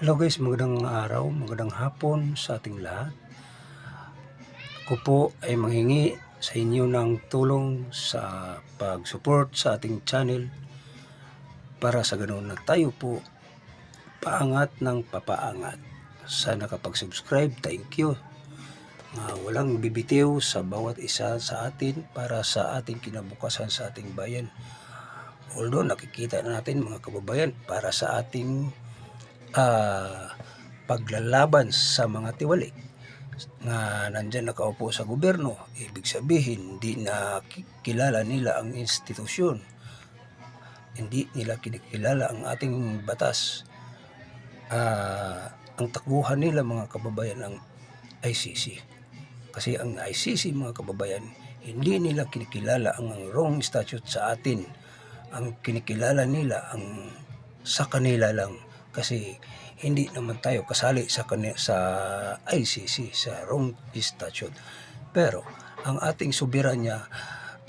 Hello guys, magandang araw, magandang hapon sa ating lahat. Ako po ay manghingi sa inyo ng tulong sa pag-support sa ating channel para sa ganoon na tayo po paangat ng papaangat. Sa nakapag-subscribe, thank you. Walang bibitiw sa bawat isa sa atin para sa ating kinabukasan sa ating bayan. Although nakikita natin mga kababayan para sa ating paglalaban sa mga tiwali na nandyan nakaupo sa gobyerno, ibig sabihin hindi na kilala nila ang institusyon, hindi nila kinikilala ang ating batas. Ang takbuhan nila mga kababayan ang ICC, kasi ang ICC mga kababayan hindi nila kinikilala ang wrong statute sa atin. Ang kinikilala nila ang sa kanila lang, kasi hindi naman tayo kasali sa ICC sa wrong statute. Pero ang ating soberanya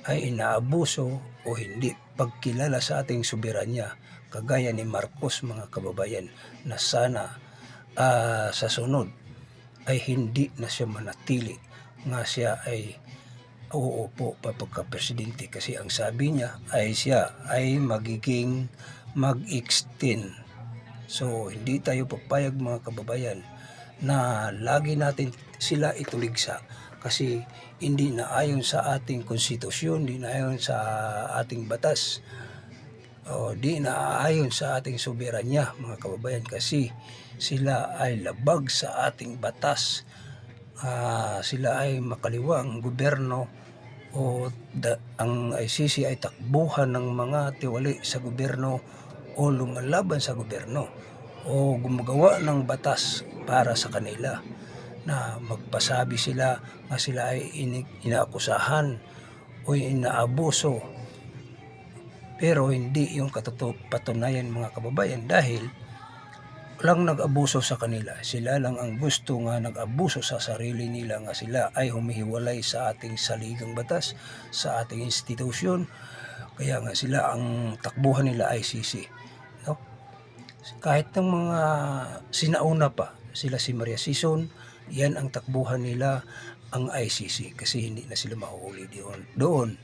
ay inaabuso o hindi pagkilala sa ating soberanya, kagaya ni Marcos mga kababayan, na sana sa sunod ay hindi na siya manatili nga siya ay uupo pa pagka-presidente, kasi ang sabi niya ay siya ay magiging mag-extend. So hindi tayo papayag mga kababayan na lagi natin sila ituligsa, kasi hindi na ayon sa ating konstitusyon, hindi na ayon sa ating batas, o di na ayon sa ating soberanya mga kababayan, kasi sila ay labag sa ating batas. Sila ay makaliwang gobyerno, o ang ICC ay takbuhan ng mga tiwali sa gobyerno o lumalaban sa gobyerno o gumagawa ng batas para sa kanila, na magpasabi sila na sila ay inaakusahan o inaabuso, pero hindi yung patunayan mga kababayan, dahil walang nag-abuso sa kanila. Sila lang ang gusto nga nag-abuso sa sarili nila, nga sila ay humihiwalay sa ating saligang batas, sa ating institusyon. Kaya nga sila ang takbuhan nila ICC, no? Kahit ng mga sinauna pa, sila si Maria Sison, yan ang takbuhan nila, ang ICC, kasi hindi na sila mahuhuli doon.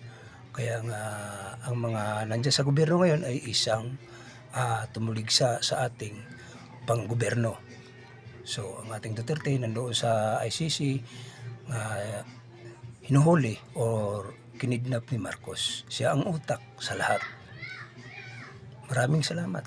Kaya nga ang mga nandiyan sa gobyerno ngayon ay isang tumuligsa sa ating panggobyerno. So ang ating Duterte nandoon sa ICC, hinuhuli or kinidnap ni Marcos. Siya ang utak sa lahat. Maraming salamat.